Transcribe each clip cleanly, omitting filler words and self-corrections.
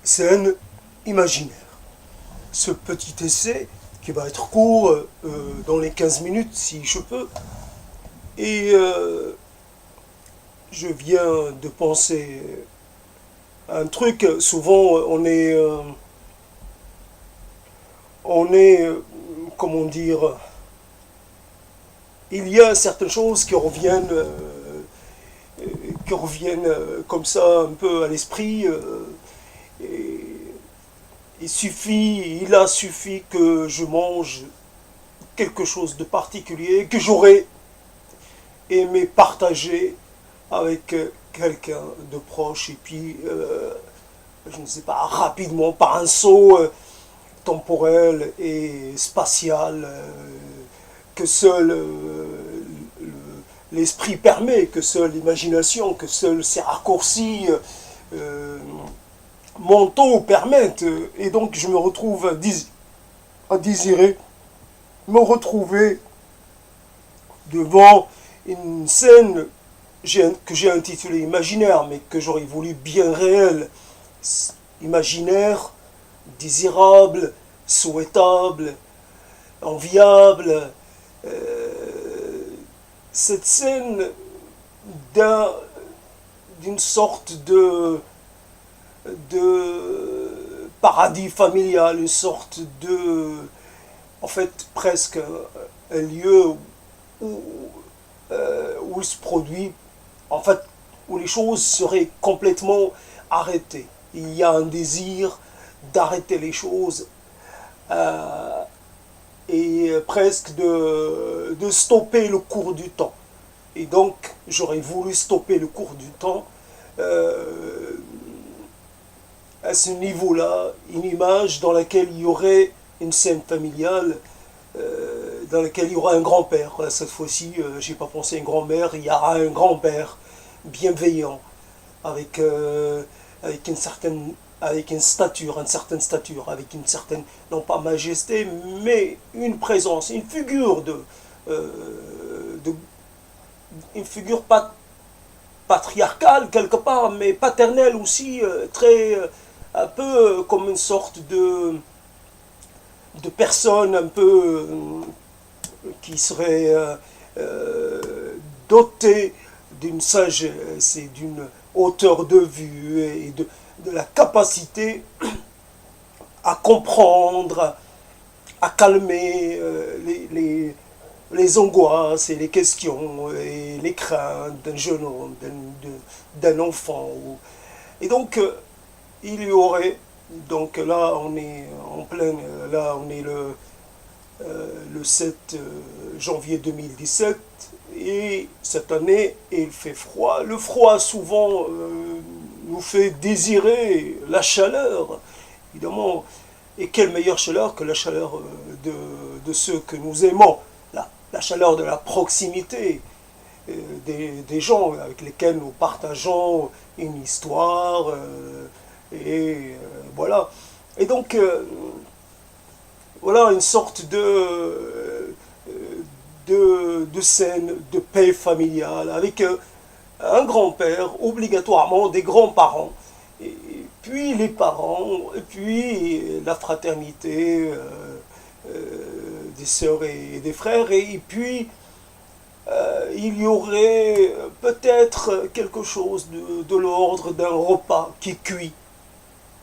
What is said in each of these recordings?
scène imaginaire. Ce petit essai, qui va être court, dans les 15 minutes si je peux, et je viens de penser à un truc. Souvent on est, comment dire, il y a certaines choses qui reviennent comme ça un peu à l'esprit. Et il a suffi que je mange quelque chose de particulier que j'aurais aimé partager avec quelqu'un de proche, et puis je ne sais pas, rapidement, par un saut temporel et spatial, que seul l'esprit permet, que seule l'imagination, que seuls ces raccourcis euh, mentaux permettent. Et donc je me retrouve à désirer me retrouver devant une scène que j'ai intitulée imaginaire, mais que j'aurais voulu bien réelle. Imaginaire, désirable, souhaitable, enviable. Cette scène d'une sorte de paradis familial, une sorte en fait, presque un lieu où, où il se produit, en fait, où les choses seraient complètement arrêtées. Il y a un désir d'arrêter les choses, euh, et presque de stopper le cours du temps. Et donc, j'aurais voulu stopper le cours du temps, euh, à ce niveau-là, une image dans laquelle il y aurait une scène familiale, dans laquelle il y aura un grand-père. Cette fois-ci, j'ai pas pensé à une grand-mère, il y aura un grand-père bienveillant, avec, avec une certaine stature, avec une certaine, non pas majesté, mais une présence, une figure de une figure pas patriarcale quelque part, mais paternelle aussi, très, un peu comme une sorte de personne un peu qui serait dotée d'une sagesse et d'une hauteur de vue et de la capacité à comprendre, à calmer les angoisses et les questions et les craintes d'un jeune homme, d'un enfant. Et donc, il y aurait, donc là on est en plein, là on est le 7 janvier 2017, et cette année il fait froid. Le froid souvent nous fait désirer la chaleur, évidemment. Et quelle meilleure chaleur que la chaleur de ceux que nous aimons, la chaleur de la proximité, des gens avec lesquels nous partageons une histoire, voilà. Et donc, voilà une sorte de scène de paix familiale avec un grand-père, obligatoirement des grands-parents, et puis les parents, et puis la fraternité, des sœurs et des frères, et puis il y aurait peut-être quelque chose de l'ordre d'un repas qui cuit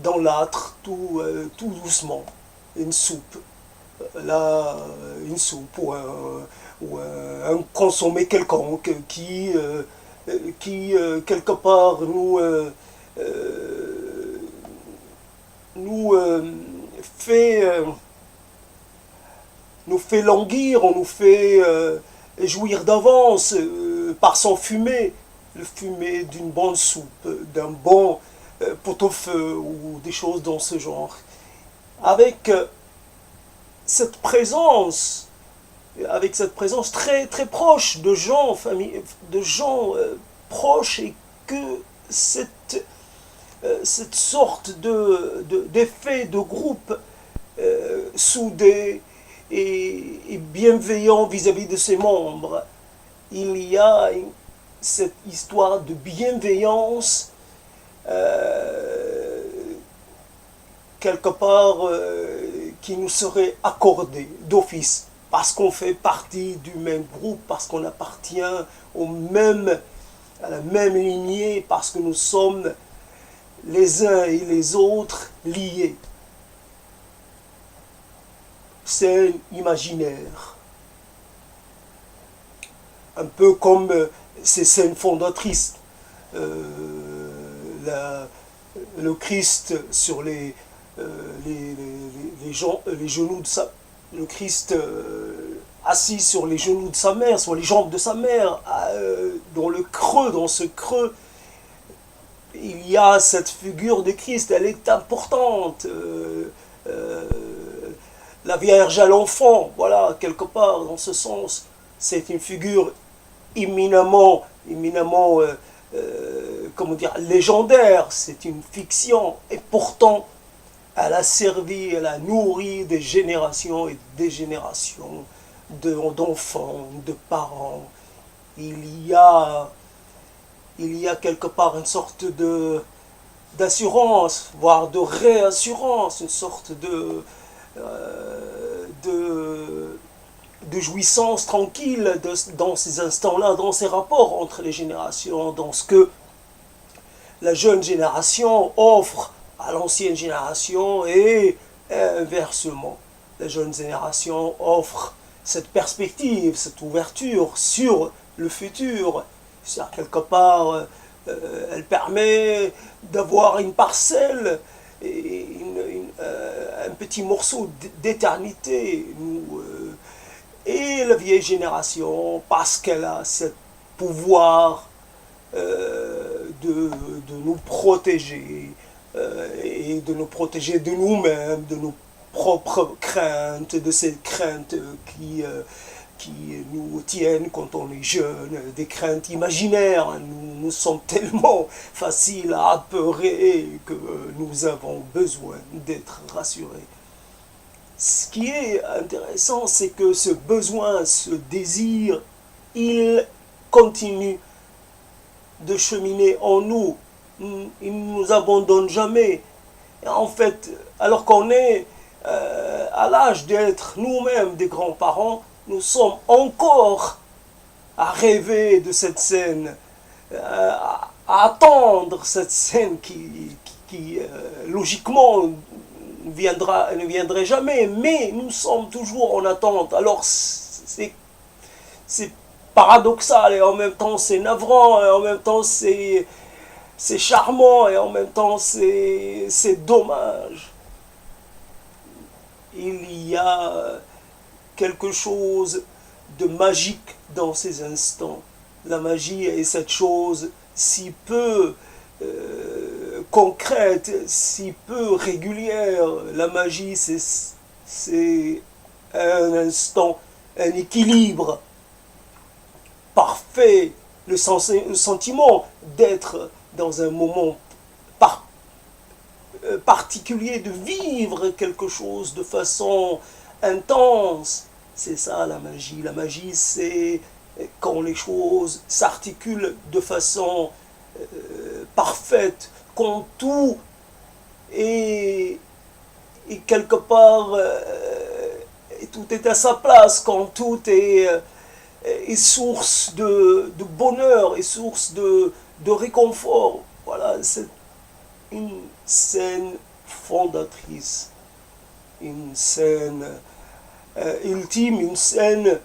dans l'âtre, tout doucement, une soupe, là, une soupe ou un consommé quelconque qui quelque part nous fait, nous fait languir, on nous fait jouir d'avance par son fumé, le fumé d'une bonne soupe, d'un bon pot-au-feu ou des choses dans ce genre. Avec cette présence, avec cette présence très très proche de gens, de gens proches, et que cette sorte d'effet de groupe soudé et bienveillant vis-à-vis de ses membres. Il y a cette histoire de bienveillance quelque part qui nous serait accordé d'office, parce qu'on fait partie du même groupe, parce qu'on appartient à la même lignée, parce que nous sommes les uns et les autres liés. Scène imaginaire. Un peu comme ces scènes fondatrices. Le Christ sur les genoux de sa... Le Christ assis sur les genoux de sa mère, sur les jambes de sa mère, dans ce creux, il y a cette figure de Christ, elle est importante. La Vierge à l'enfant, voilà, quelque part, dans ce sens, c'est une figure éminemment comment dire, légendaire, c'est une fiction, et pourtant, elle a servi, elle a nourri des générations et des générations d'enfants, de parents. Il y a quelque part une sorte d'assurance, voire de réassurance, une sorte de jouissance tranquille dans ces instants-là, dans ces rapports entre les générations, dans ce que la jeune génération offre à l'ancienne génération et inversement. La jeune génération offre cette perspective, cette ouverture sur le futur. C'est-à-dire, quelque part, elle permet d'avoir une parcelle, et un petit morceau d'éternité. Et la vieille génération, parce qu'elle a ce pouvoir de nous protéger, et de nous protéger de nous-mêmes, de nos propres craintes, de ces craintes qui nous tiennent quand on est jeune, des craintes imaginaires. Nous sommes tellement faciles à apeurer que nous avons besoin d'être rassurés. Ce qui est intéressant, c'est que ce besoin, ce désir, il continue de cheminer en nous. Il ne nous abandonne jamais. Et en fait, alors qu'on est à l'âge d'être nous-mêmes des grands-parents, nous sommes encore à rêver de cette scène, à attendre cette scène qui logiquement ne viendrait jamais, mais nous sommes toujours en attente. Alors c'est paradoxal, et en même temps c'est navrant, et en même temps c'est charmant, et en même temps c'est dommage. Il y a quelque chose de magique dans ces instants. La magie est cette chose si peu concrète, si peu régulière. La magie, c'est un instant, un équilibre parfait, le sentiment d'être dans un moment particulier, de vivre quelque chose de façon intense. C'est ça la magie. La magie, c'est quand les choses s'articulent de façon parfaite, quand tout est quelque part, tout est à sa place, quand tout est source de bonheur, et source de réconfort. Voilà, c'est une scène fondatrice, une scène ultime, une scène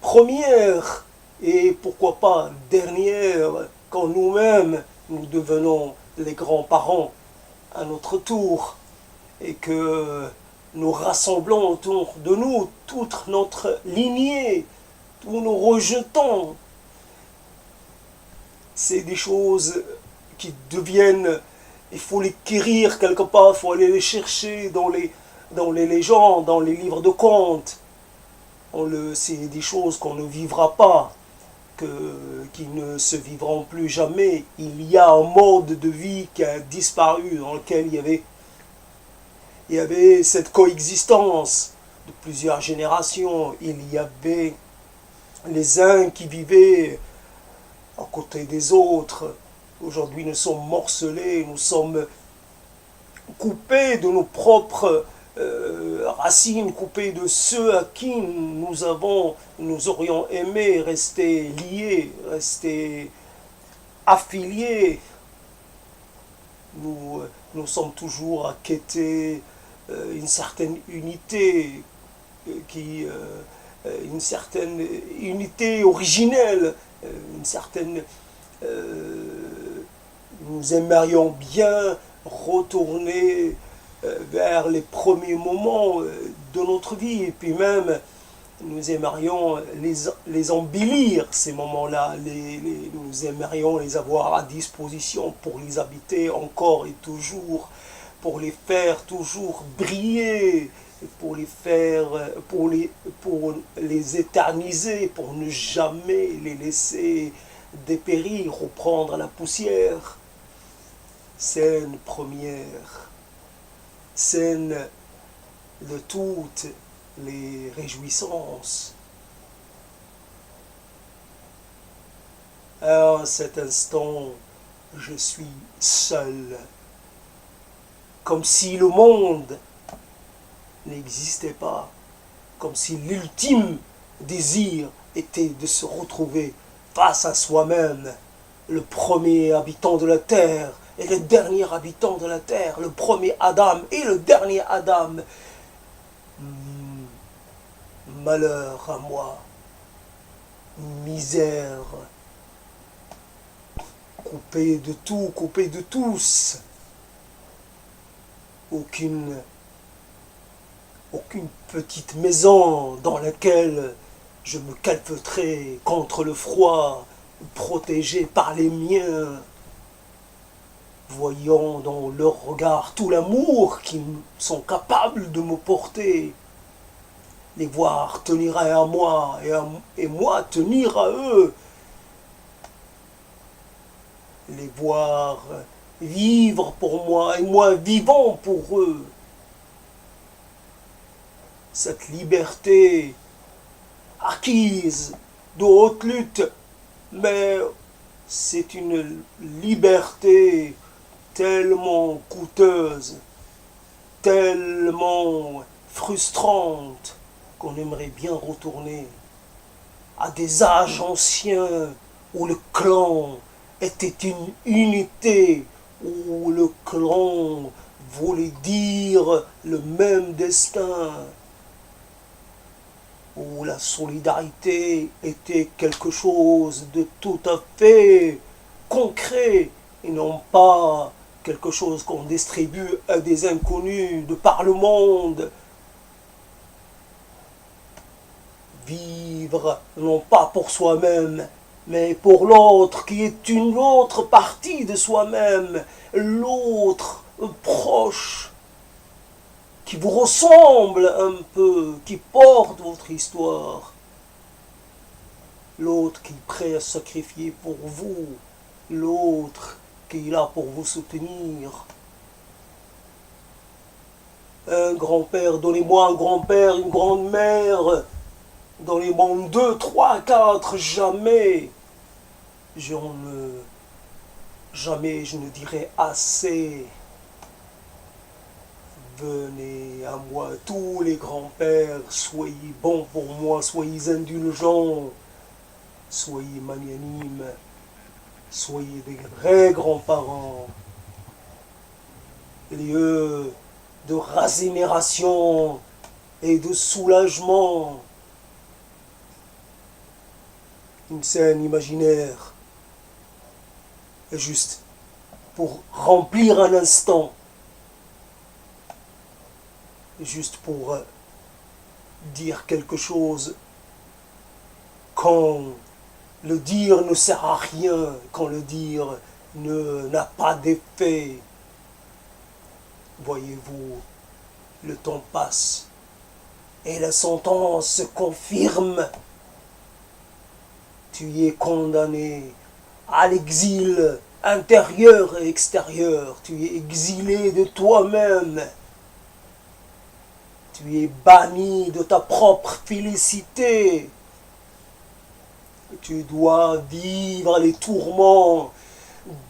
première, et pourquoi pas dernière, quand nous-mêmes nous devenons les grands-parents à notre tour, et que nous rassemblons autour de nous toute notre lignée, tous nos rejetons. C'est des choses qui deviennent, il faut les quérir quelque part, il faut aller les chercher dans les légendes, dans les livres de contes. C'est des choses qu'on ne vivra pas, qui ne se vivront plus jamais. Il y a un mode de vie qui a disparu, dans lequel il y avait cette coexistence de plusieurs générations. Il y avait les uns qui vivaient à côté des autres. Aujourd'hui, nous sommes morcelés, nous sommes coupés de nos propres racines, coupés de ceux à qui nous aurions aimé rester liés, rester affiliés. Nous sommes toujours à quêter une certaine unité, une certaine unité originelle, une certaine... nous aimerions bien retourner vers les premiers moments de notre vie, et puis même nous aimerions les embellir, ces moments-là, nous aimerions les avoir à disposition pour les habiter encore et toujours, pour les faire toujours briller, pour les faire, pour les éterniser, pour ne jamais les laisser dépérir ou prendre la poussière. Scène première, scène de toutes les réjouissances. À cet instant, je suis seul, comme si le monde n'existait pas, comme si l'ultime désir était de se retrouver face à soi-même, le premier habitant de la terre et le dernier habitant de la terre, le premier Adam et le dernier Adam. Malheur à moi, misère, coupé de tout, coupé de tous, aucune petite maison dans laquelle je me calfeutrais contre le froid, protégé par les miens, voyant dans leur regard tout l'amour qu'ils sont capables de me porter, les voir tenir à moi et moi tenir à eux, les voir vivre pour moi et moi vivant pour eux. Cette liberté acquise de haute lutte, mais c'est une liberté tellement coûteuse, tellement frustrante, qu'on aimerait bien retourner à des âges anciens où le clan était une unité, où le clan voulait dire le même destin, où la solidarité était quelque chose de tout à fait concret et non pas quelque chose qu'on distribue à des inconnus de par le monde. Vivre non pas pour soi-même, mais pour l'autre qui est une autre partie de soi-même, l'autre proche, qui vous ressemble un peu, qui porte votre histoire. L'autre qui est prêt à sacrifier pour vous, l'autre qui est là pour vous soutenir. Un grand-père, donnez-moi un grand-père, une grande-mère, donnez-moi 2, 3, 4, jamais. Jamais je ne dirai assez. Venez à moi, tous les grands-pères, soyez bons pour moi, soyez indulgents, soyez magnanimes, soyez des vrais grands-parents. Lieu de régénération et de soulagement. Une scène imaginaire, juste pour remplir un instant, juste pour dire quelque chose quand le dire ne sert à rien, quand le dire n'a pas d'effet. Voyez-vous, le temps passe et la sentence se confirme. Tu y es condamné à l'exil intérieur et extérieur. Tu es exilé de toi-même. Tu es banni de ta propre félicité. Tu dois vivre les tourments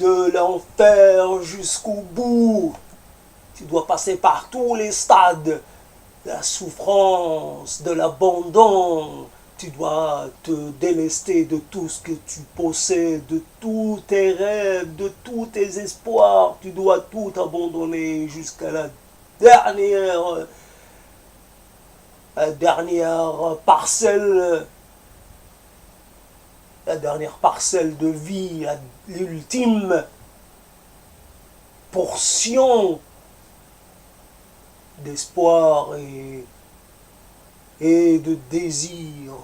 de l'enfer jusqu'au bout. Tu dois passer par tous les stades de la souffrance, de l'abandon. Tu dois te délester de tout ce que tu possèdes, de tous tes rêves, de tous tes espoirs. Tu dois tout abandonner jusqu'à dernière, la dernière parcelle, la dernière parcelle de vie, l'ultime portion d'espoir et de désir.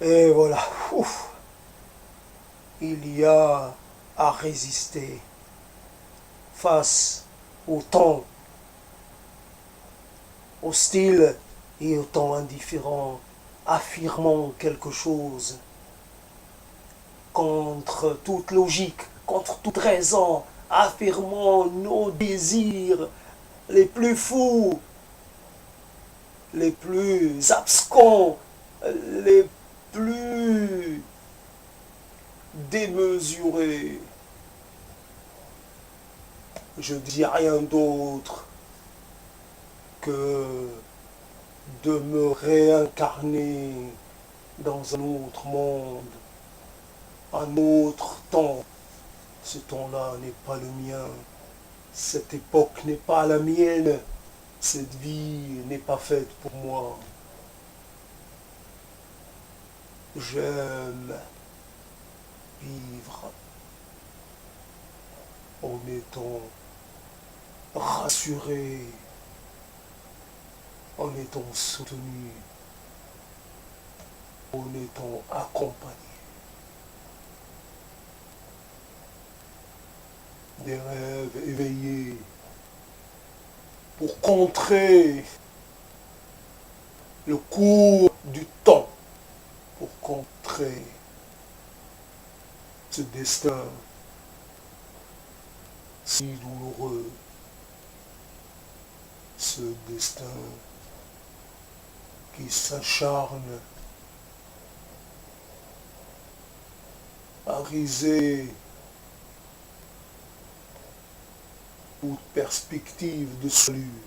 Et voilà, ouf, il y a à résister face au temps hostile et au temps indifférent, affirmant quelque chose contre toute logique, contre toute raison, affirmant nos désirs les plus fous, les plus abscons, les plus démesurés. Je ne dis rien d'autre que de me réincarner dans un autre monde, un autre temps. Ce temps-là n'est pas le mien. Cette époque n'est pas la mienne. Cette vie n'est pas faite pour moi. J'aime vivre en étant rassuré, en étant soutenu, en étant accompagné. Des rêves éveillés pour contrer le cours du temps, pour contrer ce destin si douloureux, ce destin qui s'acharne à briser toute perspective de salut.